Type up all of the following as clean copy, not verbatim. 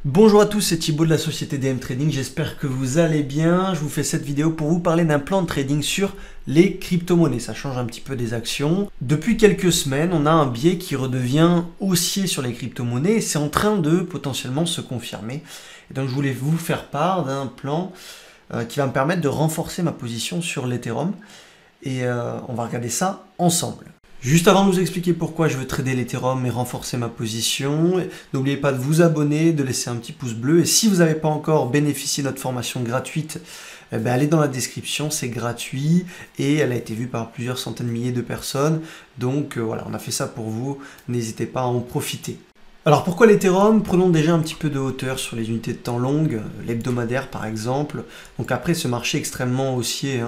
Bonjour à tous, c'est Thibaut de la société DM Trading, j'espère que vous allez bien. Je vous fais cette vidéo pour vous parler d'un plan de trading sur les crypto-monnaies. Ça change un petit peu des actions. Depuis quelques semaines, on a un biais qui redevient haussier sur les crypto-monnaies et c'est en train de potentiellement se confirmer. Et donc je voulais vous faire part d'un plan qui va me permettre de renforcer ma position sur l'Ethereum et on va regarder ça ensemble. Juste avant de vous expliquer pourquoi je veux trader l'Ethereum et renforcer ma position, n'oubliez pas de vous abonner, de laisser un petit pouce bleu. Et si vous n'avez pas encore bénéficié de notre formation gratuite, allez dans la description, c'est gratuit et elle a été vue par plusieurs centaines de milliers de personnes. Donc voilà, on a fait ça pour vous, n'hésitez pas à en profiter. Alors pourquoi l'Ethereum? Prenons déjà un petit peu de hauteur sur les unités de temps longues, l'hebdomadaire par exemple. Donc après ce marché extrêmement haussier,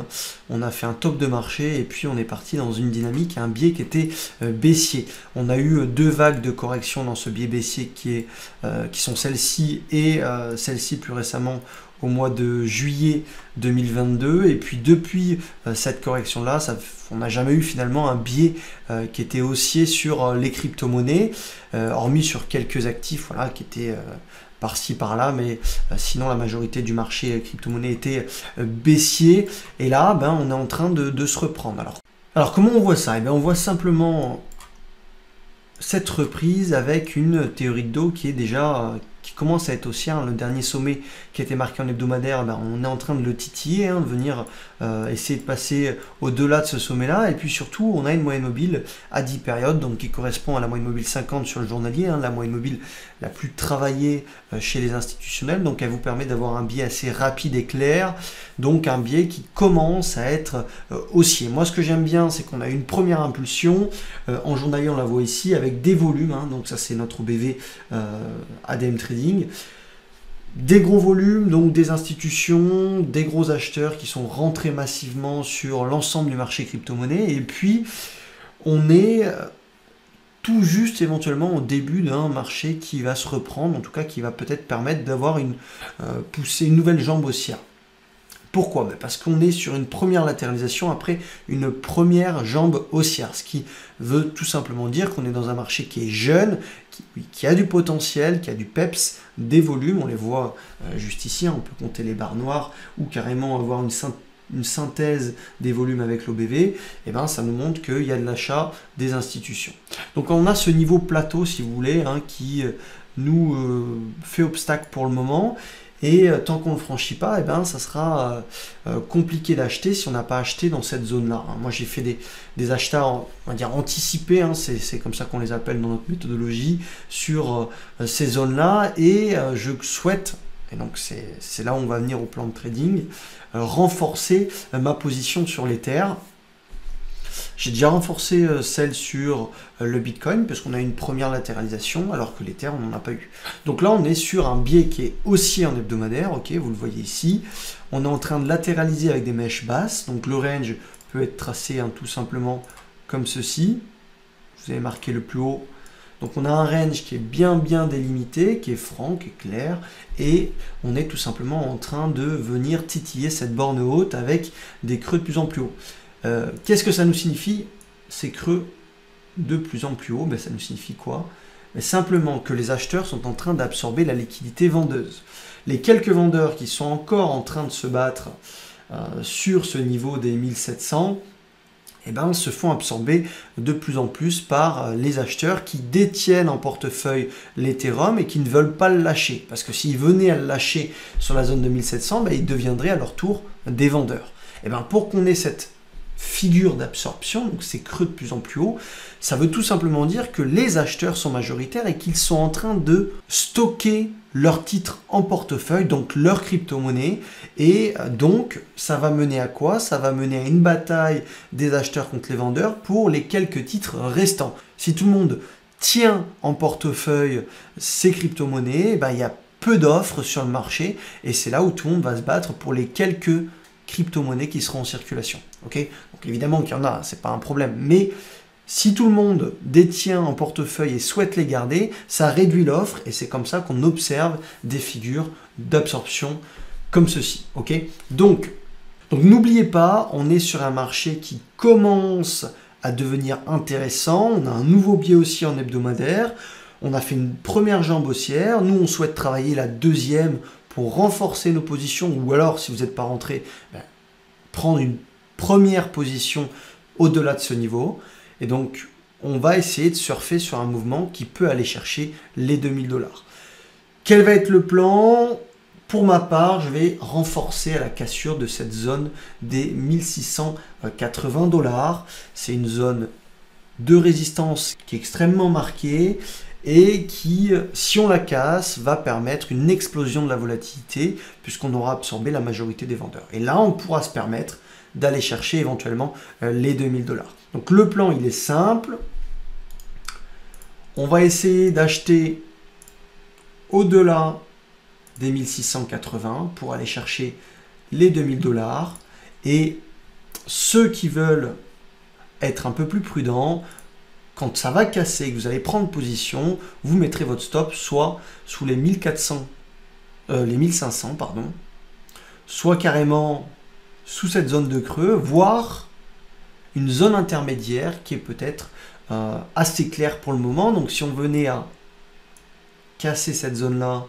on a fait un top de marché et puis on est parti dans une dynamique, un biais qui était baissier. On a eu deux vagues de correction dans ce biais baissier qui sont celle-ci et celle-ci plus récemment au mois de juillet 2022 et puis depuis cette correction là on n'a jamais eu finalement un biais qui était haussier sur les crypto-monnaies, hormis sur quelques actifs voilà, qui étaient par-ci par-là, mais sinon la majorité du marché crypto-monnaie était baissier et là on est en train de se reprendre. Alors comment on voit ça? On voit simplement cette reprise avec une théorie de dos qui est déjà qui commence à être haussière. Le dernier sommet qui a été marqué en hebdomadaire, on est en train de le titiller, de venir essayer de passer au-delà de ce sommet-là. Et puis surtout, on a une moyenne mobile à 10 périodes, donc qui correspond à la moyenne mobile 50 sur le journalier, la moyenne mobile la plus travaillée chez les institutionnels. Donc elle vous permet d'avoir un biais assez rapide et clair, donc un biais qui commence à être haussier. Moi, ce que j'aime bien, c'est qu'on a une première impulsion. En journalier, on la voit ici, avec des volumes, donc ça c'est notre OBV ADM Trading. Des gros volumes, donc des institutions, des gros acheteurs qui sont rentrés massivement sur l'ensemble du marché crypto-monnaie. Et puis, on est tout juste éventuellement au début d'un marché qui va se reprendre, en tout cas qui va peut-être permettre d'avoir une nouvelle jambe haussière. Pourquoi? Parce qu'on est sur une première latéralisation après une première jambe haussière, ce qui veut tout simplement dire qu'on est dans un marché qui est jeune, qui a du potentiel, qui a du peps, des volumes, on les voit juste ici, on peut compter les barres noires ou carrément avoir une synthèse des volumes avec l'OBV, et ça nous montre qu'il y a de l'achat des institutions. Donc on a ce niveau plateau, si vous voulez, qui nous fait obstacle pour le moment. Et tant qu'on ne le franchit pas, ça sera compliqué d'acheter si on n'a pas acheté dans cette zone-là. Moi, j'ai fait des achats, on va dire anticipés, c'est comme ça qu'on les appelle dans notre méthodologie, sur ces zones-là. Et je souhaite, et donc c'est là où on va venir au plan de trading, renforcer ma position sur l'Ether. J'ai déjà renforcé celle sur le Bitcoin parce qu'on a une première latéralisation alors que l'Ether on n'en a pas eu. Donc là on est sur un biais qui est haussier en hebdomadaire, ok, vous le voyez ici. On est en train de latéraliser avec des mèches basses, donc le range peut être tracé tout simplement comme ceci. Vous avez marqué le plus haut. Donc on a un range qui est bien délimité, qui est franc, qui est clair, et on est tout simplement en train de venir titiller cette borne haute avec des creux de plus en plus haut. Qu'est-ce que ça nous signifie ces creux de plus en plus haut? Ça nous signifie quoi? Simplement que les acheteurs sont en train d'absorber la liquidité vendeuse. Les quelques vendeurs qui sont encore en train de se battre sur ce niveau des 1700, se font absorber de plus en plus par les acheteurs qui détiennent en portefeuille l'Ethereum et qui ne veulent pas le lâcher. Parce que s'ils venaient à le lâcher sur la zone de 1700, ils deviendraient à leur tour des vendeurs. Pour qu'on ait cette figure d'absorption, donc ces creux de plus en plus haut, ça veut tout simplement dire que les acheteurs sont majoritaires et qu'ils sont en train de stocker leurs titres en portefeuille, donc leur crypto-monnaie, et donc ça va mener à quoi? Ça va mener à une bataille des acheteurs contre les vendeurs pour les quelques titres restants. Si tout le monde tient en portefeuille ces crypto-monnaies, il y a peu d'offres sur le marché et c'est là où tout le monde va se battre pour les quelques crypto-monnaies qui seront en circulation. Okay, donc évidemment qu'il y en a, c'est pas un problème, mais si tout le monde détient en portefeuille et souhaite les garder, ça réduit l'offre et c'est comme ça qu'on observe des figures d'absorption comme ceci. Okay, donc n'oubliez pas, on est sur un marché qui commence à devenir intéressant, on a un nouveau biais aussi en hebdomadaire, on a fait une première jambe haussière. Nous, on souhaite travailler la deuxième pour renforcer nos positions, ou alors, si vous n'êtes pas rentré, prendre une première position au-delà de ce niveau. Et donc, on va essayer de surfer sur un mouvement qui peut aller chercher les 2000 $. Quel va être le plan? Pour ma part, je vais renforcer à la cassure de cette zone des 1680 $. C'est une zone de résistance qui est extrêmement marquée et qui, si on la casse, va permettre une explosion de la volatilité puisqu'on aura absorbé la majorité des vendeurs. Et là, on pourra se permettre d'aller chercher éventuellement les 2000 $. Donc le plan, il est simple. On va essayer d'acheter au-delà des 1680 pour aller chercher les 2000 $. Et ceux qui veulent être un peu plus prudents, quand ça va casser et que vous allez prendre position, vous mettrez votre stop soit sous les 1500, pardon, soit carrément sous cette zone de creux, voire une zone intermédiaire qui est peut-être assez claire pour le moment. Donc si on venait à casser cette zone-là,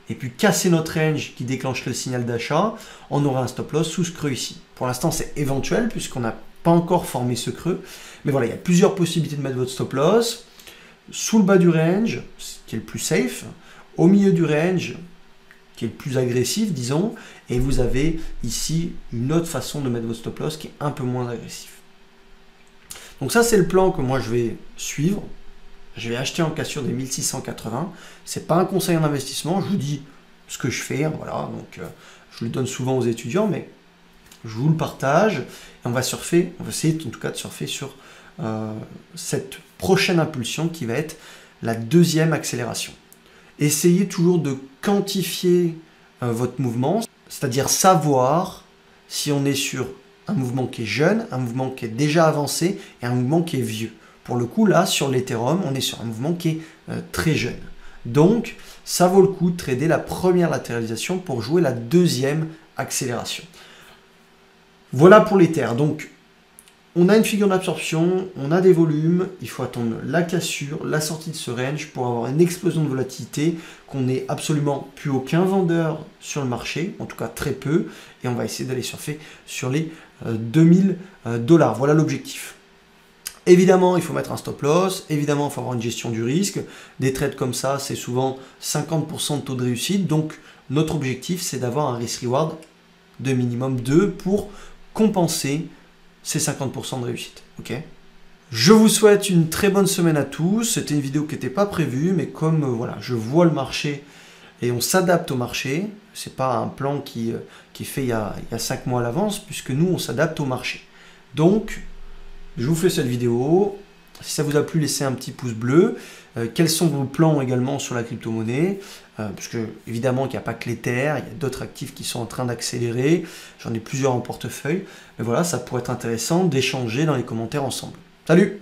et puis casser notre range qui déclencherait le signal d'achat, on aura un stop loss sous ce creux ici. Pour l'instant, c'est éventuel puisqu'on n'a pas encore formé ce creux. Mais voilà, il y a plusieurs possibilités de mettre votre stop loss. Sous le bas du range, qui est le plus safe, au milieu du range, qui est le plus agressif, disons, et vous avez ici une autre façon de mettre votre stop loss qui est un peu moins agressif. Donc ça, c'est le plan que moi je vais suivre. Je vais acheter en cassure des 1680. C'est pas un conseil en investissement, je vous dis ce que je fais, voilà, donc je le donne souvent aux étudiants, mais je vous le partage et on va surfer, on va essayer en tout cas de surfer sur cette prochaine impulsion qui va être la deuxième accélération. Essayez toujours de quantifier votre mouvement, c'est-à-dire savoir si on est sur un mouvement qui est jeune, un mouvement qui est déjà avancé et un mouvement qui est vieux. Pour le coup, là, sur l'Ethereum, on est sur un mouvement qui est très jeune. Donc, ça vaut le coup de trader la première latéralisation pour jouer la deuxième accélération. Voilà pour l'Ether. Donc, on a une figure d'absorption, on a des volumes, il faut attendre la cassure, la sortie de ce range pour avoir une explosion de volatilité, qu'on n'ait absolument plus aucun vendeur sur le marché, en tout cas très peu, et on va essayer d'aller surfer sur les 2000 $. Voilà l'objectif. Évidemment, il faut mettre un stop loss. Évidemment, il faut avoir une gestion du risque. Des trades comme ça, c'est souvent 50% de taux de réussite. Donc, notre objectif, c'est d'avoir un risk-reward de minimum 2 pour compenser ces 50% de réussite. Okay. Je vous souhaite une très bonne semaine à tous. C'était une vidéo qui n'était pas prévue, mais comme voilà, je vois le marché et on s'adapte au marché, ce n'est pas un plan qui est fait il y a 5 mois à l'avance, puisque nous, on s'adapte au marché. Donc, je vous fais cette vidéo. Si ça vous a plu, laissez un petit pouce bleu. Quels sont vos plans également sur la crypto-monnaie? Parce que évidemment qu'il n'y a pas que l'Ether, il y a d'autres actifs qui sont en train d'accélérer. J'en ai plusieurs en portefeuille. Mais voilà, ça pourrait être intéressant d'échanger dans les commentaires ensemble. Salut!